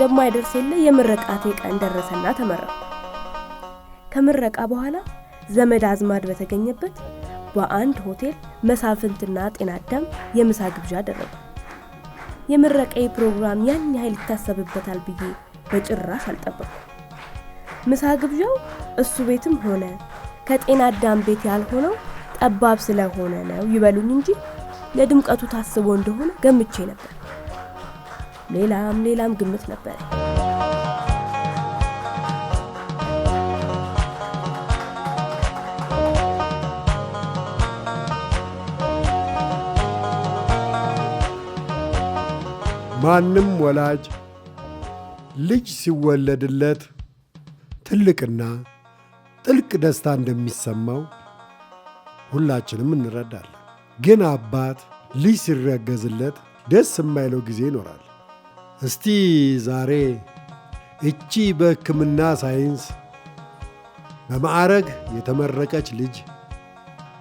እንደማይደርስ የለ የምረቃቴ ቀን ደረሰና ተመረቅኩ። ከምረቃ በኋላ ዘመድ አዝማድ በተገኘበት በአንድ ሆቴል መሳፍንትና ጤና አዳም የምሳ ግብዣ አደረጉ። የምረቃዬ ፕሮግራም ያን ያህል ይታሰብበታል ብዬ በጭራሽ አልጠበቅኩም። ምሳ ግብዣው እሱ ቤትም ሆነ ከጤና አዳም ቤት ያልሆነው ጠባብ ስለሆነ ነው ይበሉኝ እንጂ ለድምቀቱ ታስቦ እንደሆነ ገምቼ ነበር። ሌላም ግምት ነበር። ማንም ወላጅ ልጅ ሲወለድለት ትልቅና ጥልቅ ደስታ እንደሚሰማው ሁላችንም እንረዳለን። ግን አባት ልጅ ሲረገዝለት ደስ የማይለው ጊዜ ይኖራል። እስቲ ዛሬ እቺ በሕክምና ሳይንስ በማዕረግ የተመረቀች ልጅ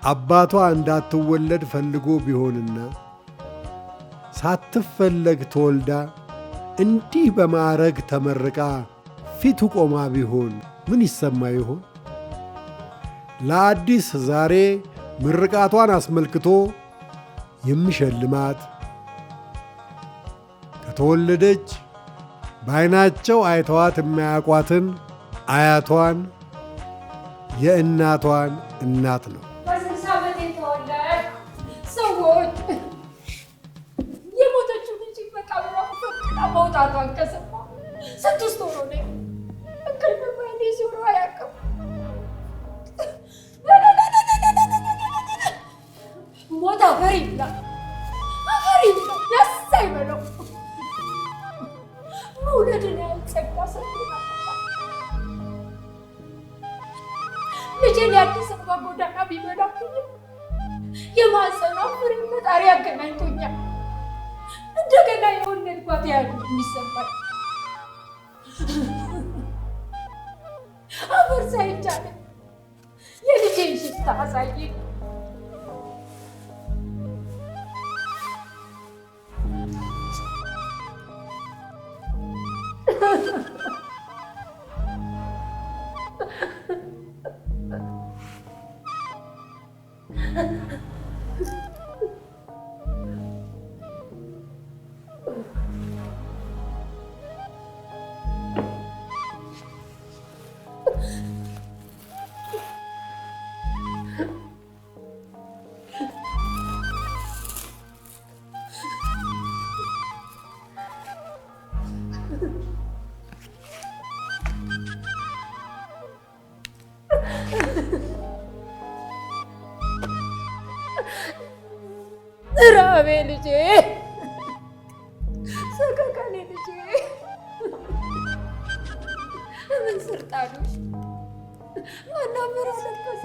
አባቷ እንዳትወለድ ፈልጎ ቢሆንና ሳትፈለግ ተወልዳ እንዲህ በማዕረግ ተመርቃ ፊቱ ቆማ ቢሆን ምን ይሰማ ይሆን? ለአዲስ ዛሬ ምርቃቷን አስመልክቶ የሚሸልማት ከተወለደች በዓይናቸው አይተዋት የማያውቋትን አያቷን የእናቷን እናት ነው። በስልሳ ዓመት የተወለድ ሰዎች የሞተችው ልጅ መቃብሯ ፈቅዳ መውጣቷን ከሰማ ስድስት ወር ሆነኝ። እንቅልፍ በዓይኔ ዞሮ አያውቅም። ሞት አፈር ይብላ፣ ደስ አይበለው። መውለድን ያህል ጸጋ ሰጥቶናል። ልጄን የአዲስ አበባ ጎዳና ቢበላብኝም የማህፀኗ ፍሬ ፈጣሪ አገናኝቶኛል። እንደገና የወለድኳት ያህል የሚሰማኝ አፈር ሳይቻለ የልጄን ሽታ አሳየኝ። ራቤ ልጄ፣ ሰቀቀኔ ልጄ፣ ምን ስርጣሉሽ? ማናፈር አለቀሰ?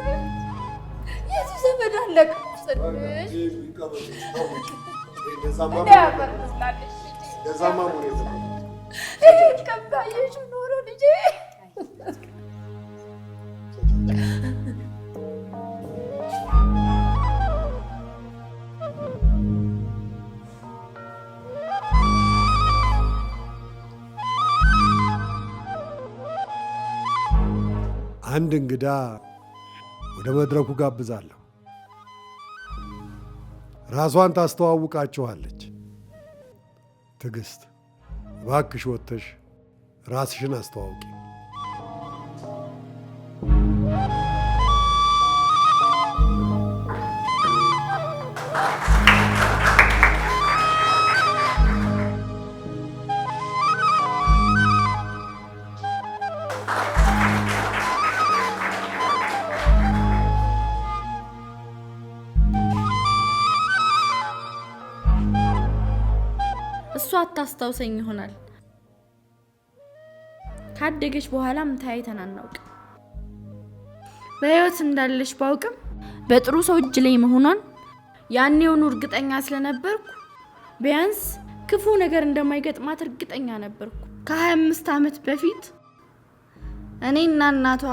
የቱ ዘመድ አለቀስልሽ? እኔ አፈር መስላለሽ ልጄ። ይህን ቀባየሽ ኖሮ ልጄ። አንድ እንግዳ ወደ መድረኩ ጋብዛለሁ። ራሷን ታስተዋውቃችኋለች። ትዕግስት፣ እባክሽ ወጥተሽ ራስሽን አስተዋውቂ። እሷ አታስታውሰኝ ይሆናል። ካደገች በኋላም ታይተን አናውቅም። በሕይወት እንዳለች ባውቅም በጥሩ ሰው እጅ ላይ መሆኗን ያኔውኑ እርግጠኛ ስለነበርኩ ቢያንስ ክፉ ነገር እንደማይገጥማት እርግጠኛ ነበርኩ። ከ25 ዓመት በፊት እኔና እናቷ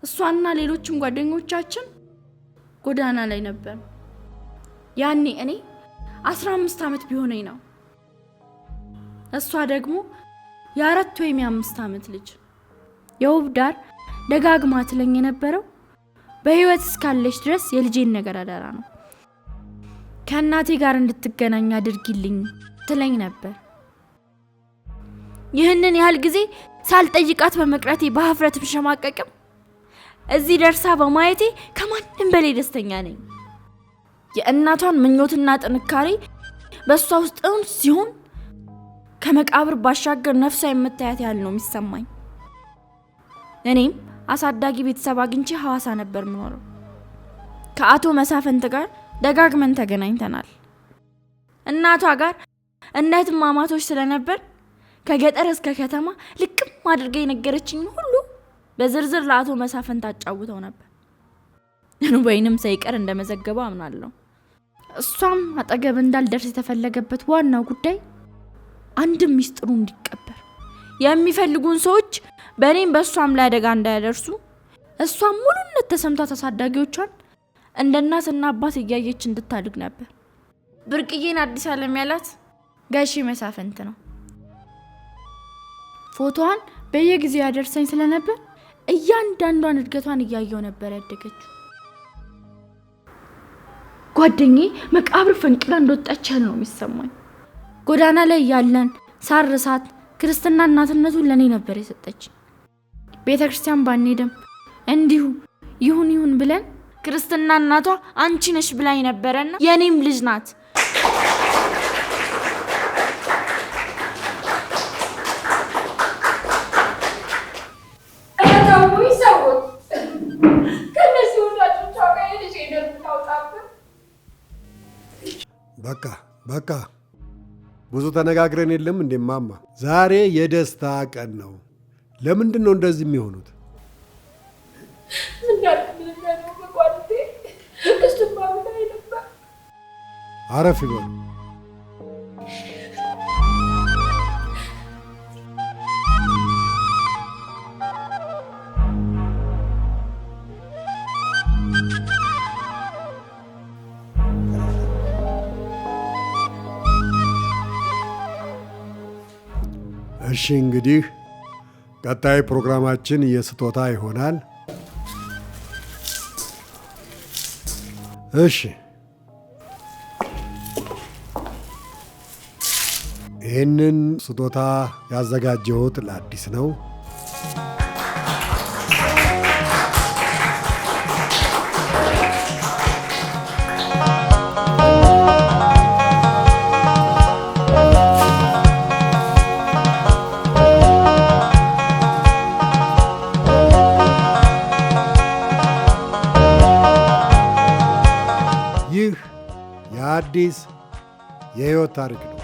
እሷና ሌሎችም ጓደኞቻችን ጎዳና ላይ ነበር። ያኔ እኔ 15 ዓመት ቢሆነኝ ነው። እሷ ደግሞ የ4 ወይም የ5 ዓመት ልጅ። የውብዳር ደጋግማ ትለኝ የነበረው በህይወት እስካለች ድረስ የልጄን ነገር አደራ ነው፣ ከእናቴ ጋር እንድትገናኝ አድርጊልኝ ትለኝ ነበር። ይህንን ያህል ጊዜ ሳልጠይቃት በመቅረቴ በሀፍረት ብሸማቀቅም እዚህ ደርሳ በማየቴ ከማንም በላይ ደስተኛ ነኝ። የእናቷን ምኞትና ጥንካሬ በሷ ውስጥ ሲሆን ከመቃብር ባሻገር ነፍሷ የምታያት ያህል ነው የሚሰማኝ። እኔም አሳዳጊ ቤተሰብ አግኝቼ ሐዋሳ ነበር የምኖረው። ከአቶ መሳፍንት ጋር ደጋግመን ተገናኝተናል። እናቷ ጋር እህትማማቾች ስለነበር ከገጠር እስከ ከተማ ልቅም አድርጋ የነገረችኝ ሁሉ በዝርዝር ለአቶ መሳፍንት አጫውተው ነበር። ወይንም ሳይቀር እንደመዘገበው አምናለሁ። እሷም አጠገብ እንዳልደርስ የተፈለገበት ዋናው ጉዳይ አንድም ሚስጥሩ እንዲቀበር የሚፈልጉን ሰዎች በእኔም በእሷም ላይ አደጋ እንዳያደርሱ እሷም ሙሉነት ተሰምቷት አሳዳጊዎቿን እንደ እናትና አባት እያየች እንድታድግ ነበር። ብርቅዬን አዲስ ዓለም ያላት ጋሼ መሳፍንት ነው። ፎቶዋን በየጊዜው ያደርሰኝ ስለነበር እያንዳንዷን እድገቷን እያየው ነበር ያደገችው። ጓደኛዬ መቃብር ፈንቅላ እንደወጣች ያህል ነው የሚሰማኝ። ጎዳና ላይ ያለን ሳርሳት ክርስትና እናትነቱን ለኔ ነበር የሰጠች። ቤተክርስቲያን ባንሄድም እንዲሁ ይሁን ብለን ክርስትና እናቷ አንቺ ነሽ ብላኝ ነበርና የኔም ልጅ ናት። በቃ ብዙ ተነጋግረን የለም እንዴ ማማ? ዛሬ የደስታ ቀን ነው። ለምንድን ነው እንደዚህ የሚሆኑት? አረፍ ይበሉ። እሺ እንግዲህ ቀጣይ ፕሮግራማችን የስጦታ ይሆናል። እሺ ይህንን ስጦታ ያዘጋጀሁት ለአዲስ ነው። አዲስ የህይወት ታሪክ ነው።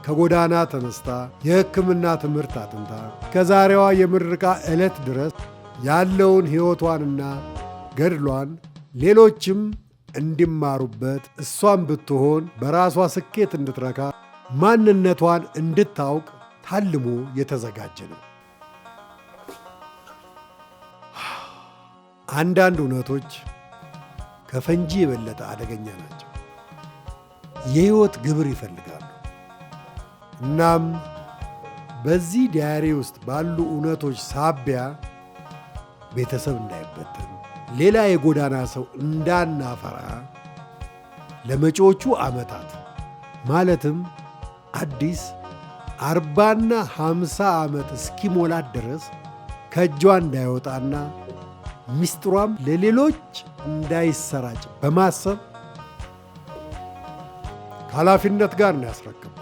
ከጎዳና ተነስታ የሕክምና ትምህርት አጥንታ ከዛሬዋ የምርቃ ዕለት ድረስ ያለውን ሕይወቷንና ገድሏን ሌሎችም እንዲማሩበት እሷን ብትሆን በራሷ ስኬት እንድትረካ ማንነቷን እንድታውቅ ታልሞ የተዘጋጀ ነው። አንዳንድ እውነቶች ከፈንጂ የበለጠ አደገኛ ናቸው። የህይወት ግብር ይፈልጋሉ። እናም በዚህ ዲያሪ ውስጥ ባሉ እውነቶች ሳቢያ ቤተሰብ እንዳይበተን፣ ሌላ የጎዳና ሰው እንዳናፈራ ለመጪዎቹ ዓመታት ማለትም አዲስ 40ና 50 ዓመት እስኪሞላት ድረስ ከእጇ እንዳይወጣና ሚስጥሯም ለሌሎች እንዳይሰራጭ በማሰብ ኃላፊነት ጋር ነው ያስረከብኳት።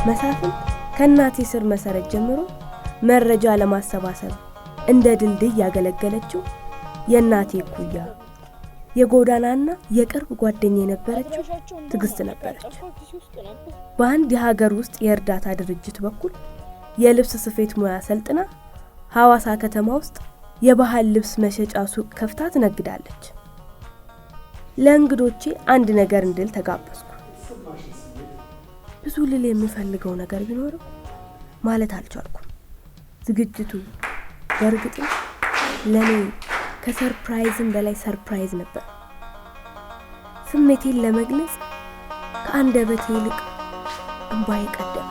መሳፍንት ከእናቴ ስር መሰረት ጀምሮ መረጃ ለማሰባሰብ እንደ ድልድይ ያገለገለችው የእናቴ ኩያ የጎዳናና የቅርብ ጓደኛ የነበረችው ትግስት ነበረች። በአንድ የሀገር ውስጥ የእርዳታ ድርጅት በኩል የልብስ ስፌት ሙያ ሰልጥና ሐዋሳ ከተማ ውስጥ የባህል ልብስ መሸጫ ሱቅ ከፍታ ትነግዳለች። ለእንግዶቼ አንድ ነገር እንድል ተጋበዝኩ። ብዙ ልል የምፈልገው ነገር ቢኖርም ማለት አልቻልኩም። ዝግጅቱ በእርግጥም ለኔ ከሰርፕራይዝም በላይ ሰርፕራይዝ ነበር። ስሜቴን ለመግለጽ ከአንደበቴ ይልቅ እንባዬ ቀደመ።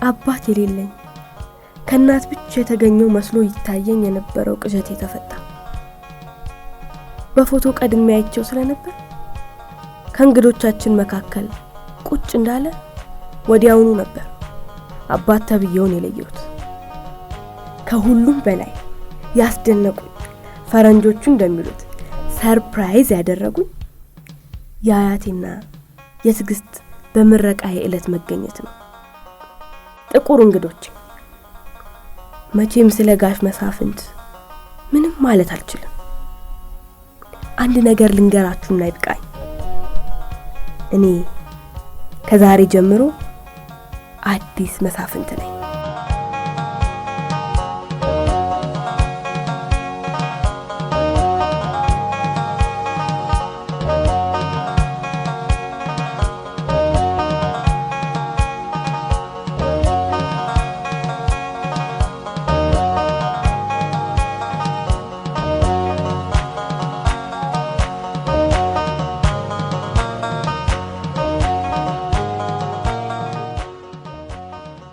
አባት የሌለኝ ከእናት ብቻ የተገኘው መስሎ ይታየኝ የነበረው ቅዠት የተፈታ። በፎቶ ቀድሜ አይቼው ስለነበር ከእንግዶቻችን መካከል ቁጭ እንዳለ ወዲያውኑ ነበር አባት ተብዬውን የለየሁት። ከሁሉም በላይ ያስደነቁኝ ፈረንጆቹ እንደሚሉት ሰርፕራይዝ ያደረጉኝ የአያቴና የትዕግስት በምረቃዬ ዕለት መገኘት ነው። ጥቁር እንግዶች መቼም ስለ ጋሽ መሳፍንት ምንም ማለት አልችልም። አንድ ነገር ልንገራችሁና ይብቃኝ። እኔ ከዛሬ ጀምሮ አዲስ መሳፍንት ነኝ።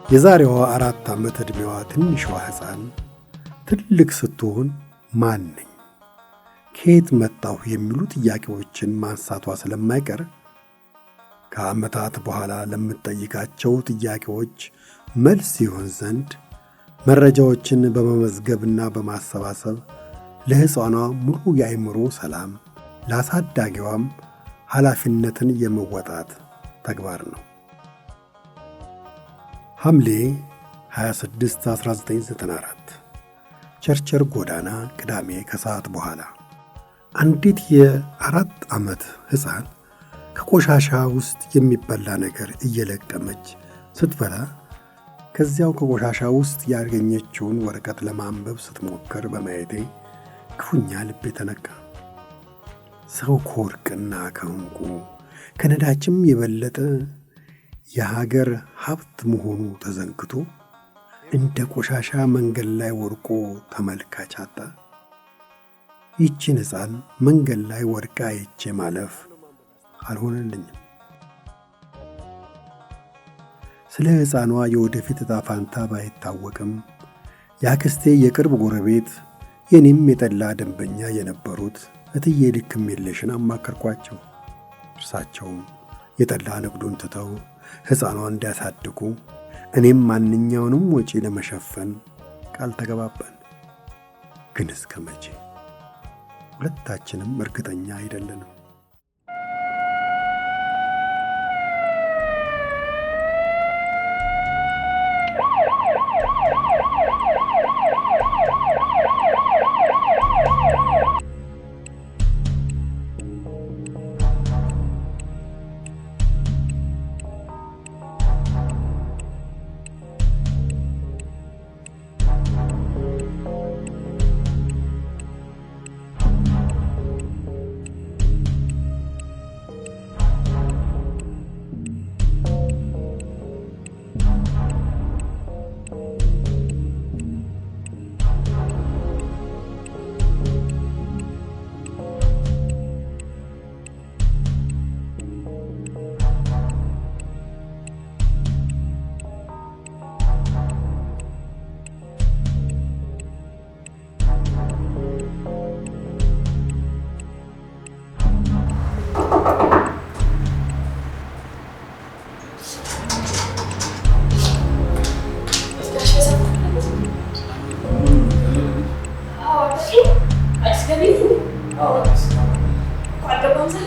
የዛሬዋ 4 ዓመት ዕድሜዋ ትንሿ ሕፃን ትልቅ ስትሆን ማን ነኝ፣ ከየት መጣሁ የሚሉ ጥያቄዎችን ማንሳቷ ስለማይቀር ከዓመታት በኋላ ለምትጠይቃቸው ጥያቄዎች መልስ ይሆን ዘንድ መረጃዎችን በመመዝገብና በማሰባሰብ ለሕፃኗ ሙሉ የአእምሮ ሰላም፣ ለአሳዳጊዋም ኃላፊነትን የመወጣት ተግባር ነው። ሐምሌ 26 1994 ቸርቸር ጎዳና ቅዳሜ ከሰዓት በኋላ አንዲት የ4 ዓመት ሕፃን ከቆሻሻ ውስጥ የሚበላ ነገር እየለቀመች ስትበላ ከዚያው ከቆሻሻ ውስጥ ያገኘችውን ወረቀት ለማንበብ ስትሞክር በማየቴ ክፉኛ ልቤ ተነካ። ሰው ከወርቅና ከዕንቁ ከነዳጅም የበለጠ የሀገር ሀብት መሆኑ ተዘንግቶ እንደ ቆሻሻ መንገድ ላይ ወርቆ ተመልካች አጣ። ይህችን ሕፃን መንገድ ላይ ወድቃ አይቼ ማለፍ አልሆነልኝም። ስለ ሕፃኗ የወደፊት ዕጣ ፈንታ ባይታወቅም የአክስቴ የቅርብ ጎረቤት የኔም የጠላ ደንበኛ የነበሩት እትዬ ልክም የለሽን አማከርኳቸው። እርሳቸውም የጠላ ንግዱን ትተው ሕፃኗን እንዲያሳድጉ እኔም ማንኛውንም ወጪ ለመሸፈን ቃል ተገባባን። ግን እስከ መቼ? ሁለታችንም እርግጠኛ አይደለንም። አልገባም ሰለ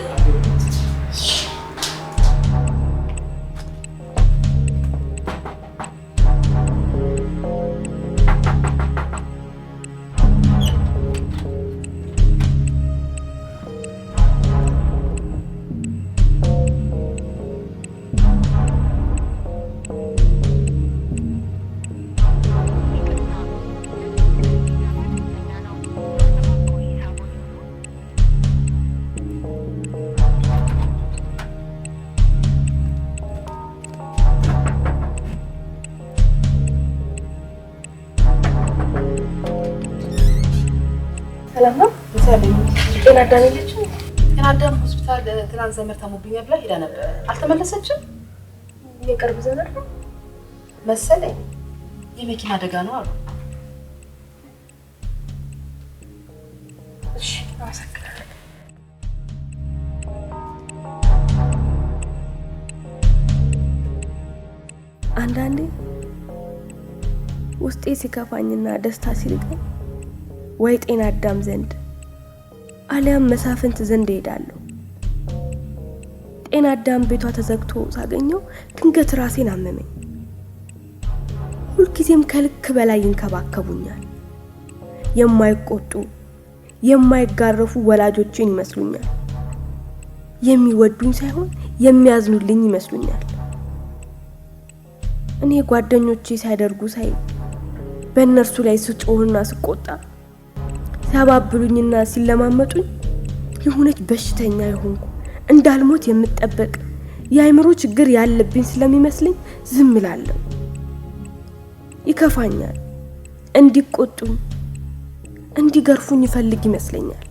ሰላም ነው? ጤና አዳም የለችም? ጤና አዳም ሆስፒታል ትናንት ዘመድ ታሞብኛል ብላ ሄዳ ነበር። አልተመለሰችም? የቅርብ ዘመድ ነው መሰለኝ። የመኪና አደጋ ነው አሉ። እሺ፣ አመሰግናለሁ። አንዳንዴ ውስጤ ሲከፋኝና ደስታ ሲርቀኝ ወይ ጤና አዳም ዘንድ አሊያም መሳፍንት ዘንድ እሄዳለሁ። ጤና አዳም ቤቷ ተዘግቶ ሳገኘው ድንገት ራሴን አመመኝ። ሁልጊዜም ከልክ በላይ ይንከባከቡኛል። የማይቆጡ የማይጋረፉ ወላጆችን ይመስሉኛል። የሚወዱኝ ሳይሆን የሚያዝኑልኝ ይመስሉኛል። እኔ ጓደኞቼ ሲያደርጉ ሳይ በእነርሱ ላይ ስጮህና ስቆጣ ሲያባብሉኝና ሲለማመጡኝ የሆነች በሽተኛ የሆንኩ እንዳልሞት የምጠበቅ የአይምሮ ችግር ያለብኝ ስለሚመስለኝ ዝም እላለሁ። ይከፋኛል። እንዲቆጡኝ እንዲገርፉኝ ይፈልግ ይመስለኛል።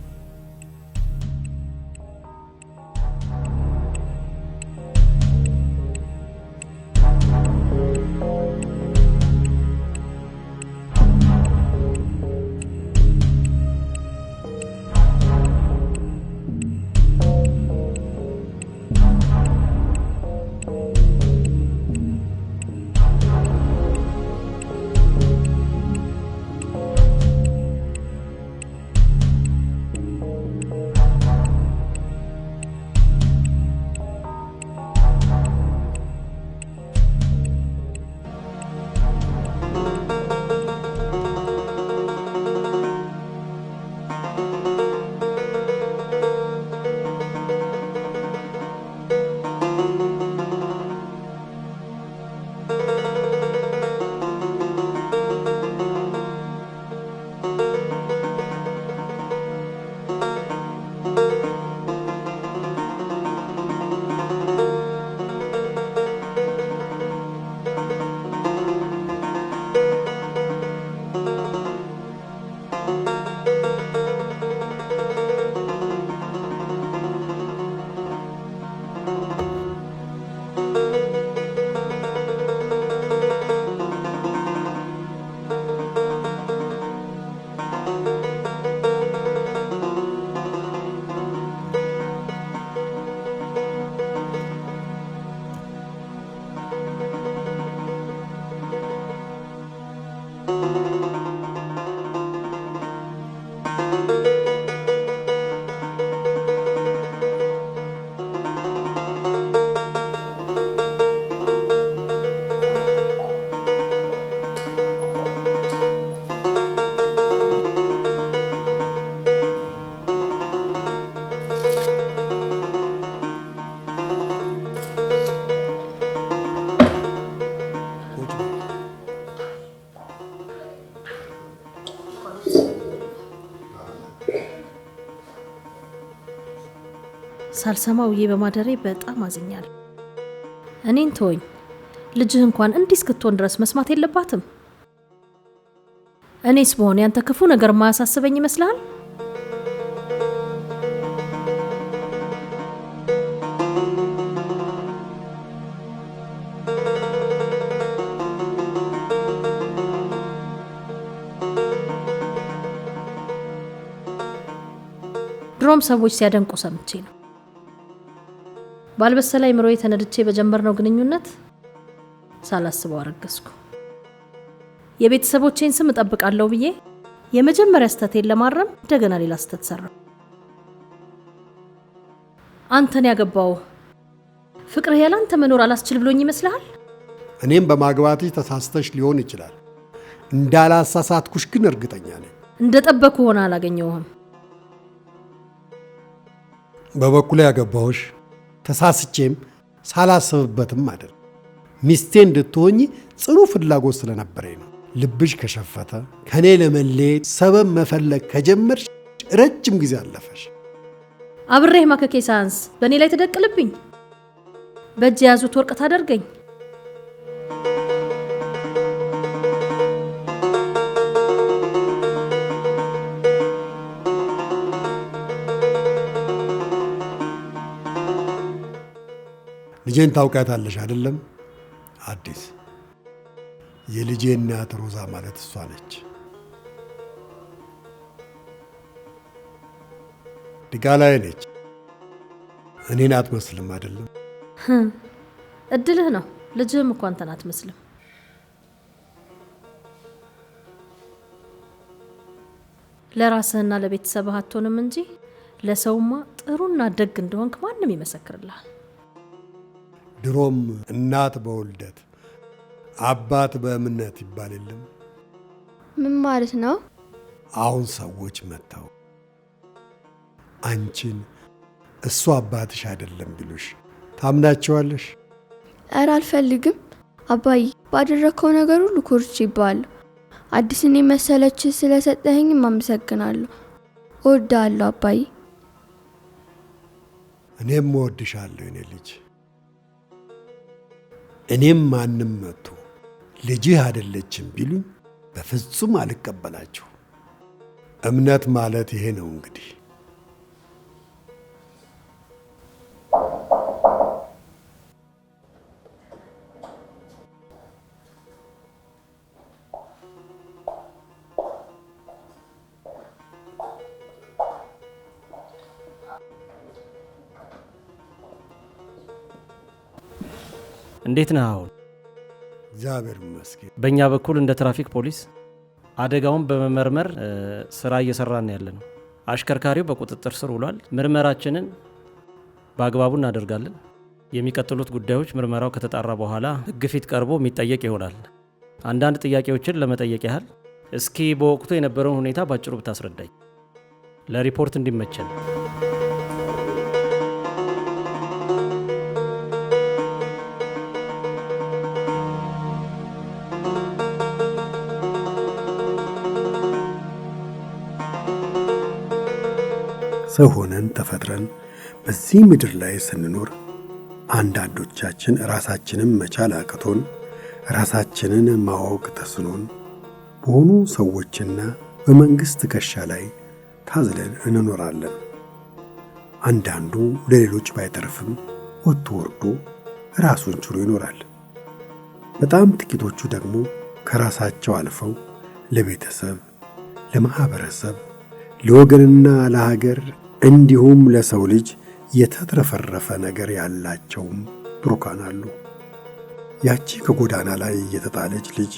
ሳልሰማው በማደሬ በጣም አዝኛለሁ። እኔን ተወኝ፣ ልጅህ እንኳን እንዲህ እስክትሆን ድረስ መስማት የለባትም። እኔስ በሆነ ያንተ ክፉ ነገር ማያሳስበኝ ይመስልሃል? ድሮም ሰዎች ሲያደንቁ ሰምቼ ነው። ባልበሰለ አይምሮዬ ተነድቼ በጀመርነው ግንኙነት ሳላስበው አረገዝኩ። የቤተሰቦቼን ስም እጠብቃለሁ ብዬ የመጀመሪያ ስተቴን ለማረም እንደገና ሌላ ስተት ሰራሁ። አንተን ያገባው ፍቅርህ ያላንተ መኖር አላስችል ብሎኝ ይመስልሃል? እኔም በማግባትሽ ተሳስተሽ ሊሆን ይችላል። እንዳላሳሳትኩሽ ግን እርግጠኛ ነኝ። እንደጠበቅኩ ሆነ አላገኘውህም። በበኩሌ ያገባሁሽ ተሳስቼም ሳላስብበትም አይደል። ሚስቴ እንድትሆኚ ጽኑ ፍላጎት ስለነበረኝ ነው። ልብሽ ከሸፈተ ከኔ ለመለየት ሰበብ መፈለግ ከጀመርሽ ረጅም ጊዜ አለፈሽ። አብሬህ ማከኬ ሳንስ በእኔ ላይ ተደቅልብኝ፣ በእጅ የያዙት ወርቅ ታደርገኝ። ልጄን ታውቃታለሽ አይደለም? አዲስ የልጄ እናት ሮዛ ማለት እሷ ነች። ድጋላይ ነች። እኔን አትመስልም አይደለም? እድልህ ነው። ልጅህም እኮ አንተን አትመስልም። ለራስህና ለቤተሰብህ አትሆንም እንጂ ለሰውማ ጥሩና ደግ እንደሆንክ ማንም ይመሰክርልሃል። ድሮም እናት በውልደት አባት በእምነት ይባል የለም? ምን ማለት ነው? አሁን ሰዎች መጥተው አንቺን እሱ አባትሽ አይደለም ቢሉሽ ታምናቸዋለሽ? ኧረ አልፈልግም አባዬ። ባደረከው ነገር ሁሉ ኮርቼ ይባላለሁ። አዲስን የመሰለች ስለሰጠኸኝም አመሰግናለሁ። እወድሃለሁ አባዬ። እኔም እወድሻለሁ የኔ ልጅ። እኔም ማንም መጥቶ ልጅህ አይደለችም ቢሉኝ በፍጹም አልቀበላችሁ። እምነት ማለት ይሄ ነው እንግዲህ። እንዴት ነህ አሁን? እግዚአብሔር ይመስገን። በእኛ በኩል እንደ ትራፊክ ፖሊስ አደጋውን በመመርመር ስራ እየሰራን ያለ ነው። አሽከርካሪው በቁጥጥር ስር ውሏል። ምርመራችንን በአግባቡ እናደርጋለን። የሚቀጥሉት ጉዳዮች ምርመራው ከተጣራ በኋላ ሕግ ፊት ቀርቦ የሚጠየቅ ይሆናል። አንዳንድ ጥያቄዎችን ለመጠየቅ ያህል እስኪ በወቅቱ የነበረውን ሁኔታ ባጭሩ ብታስረዳኝ ለሪፖርት እንዲመቸን። ሰው ሆነን ተፈጥረን በዚህ ምድር ላይ ስንኖር አንዳንዶቻችን ራሳችንን መቻል አቅቶን ራሳችንን ማወቅ ተስኖን በሆኑ ሰዎችና በመንግስት ትከሻ ላይ ታዝለን እንኖራለን። አንዳንዱ ለሌሎች ባይተርፍም ወጥቶ ወርዶ ራሱን ችሎ ይኖራል። በጣም ጥቂቶቹ ደግሞ ከራሳቸው አልፈው ለቤተሰብ፣ ለማህበረሰብ፣ ለወገንና ለሀገር እንዲሁም ለሰው ልጅ የተትረፈረፈ ነገር ያላቸውም ብሩካን አሉ። ያቺ ከጎዳና ላይ የተጣለች ልጅ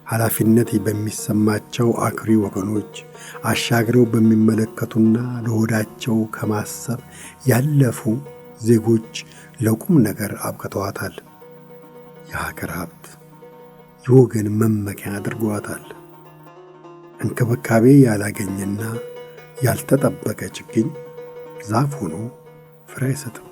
ኃላፊነት በሚሰማቸው አኩሪ ወገኖች አሻግረው በሚመለከቱና ለሆዳቸው ከማሰብ ያለፉ ዜጎች ለቁም ነገር አብቅተዋታል። የሀገር ሀብት፣ የወገን መመኪያ አድርገዋታል። እንክብካቤ ያላገኘና ያልተጠበቀ ችግኝ ዛፍ ሆኖ ፍሬ አይሰጥም።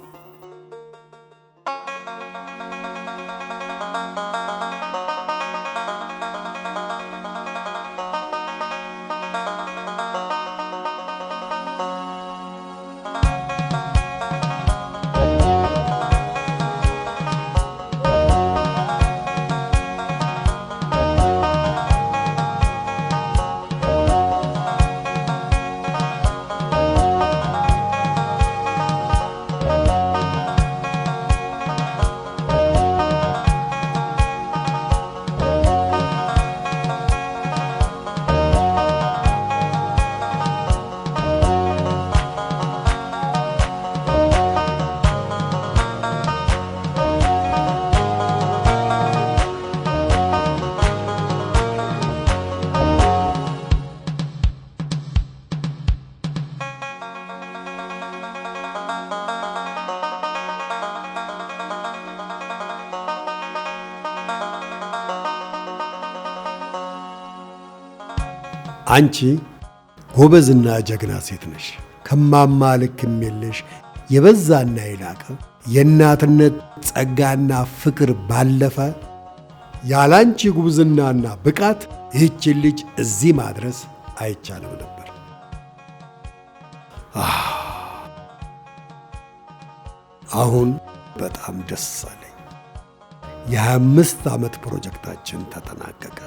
አንቺ ጎበዝና ጀግና ሴት ነሽ። ከማማ ልክም የለሽ የበዛና የላቀ የእናትነት ጸጋና ፍቅር ባለፈ ያላንቺ ጉብዝናና ብቃት ይህችን ልጅ እዚህ ማድረስ አይቻልም ነበር። አሁን በጣም ደስ አለኝ። የ25 ዓመት ፕሮጀክታችን ተጠናቀቀ።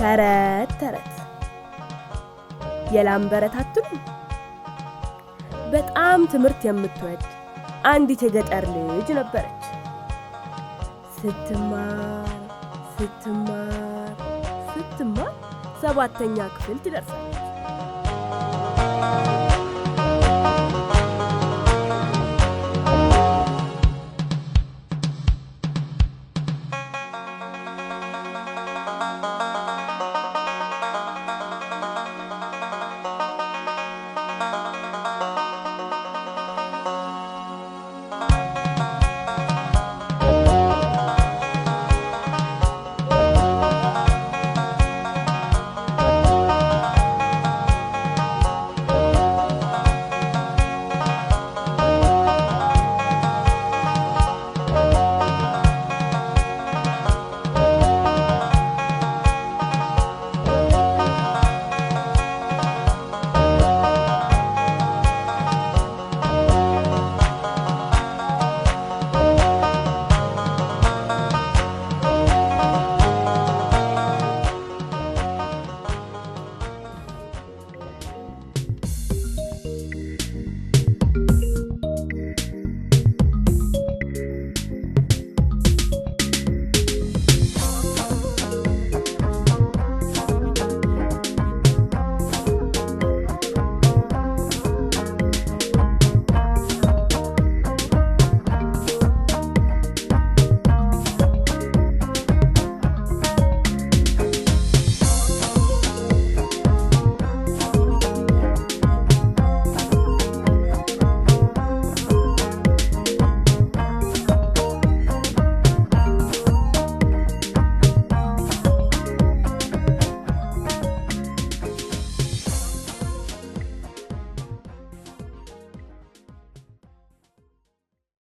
ተረት ተረት የላም በረት አትሉም? በጣም ትምህርት የምትወድ አንዲት የገጠር ልጅ ነበረች። ስትማር 7ኛ ክፍል ትደርሳለች።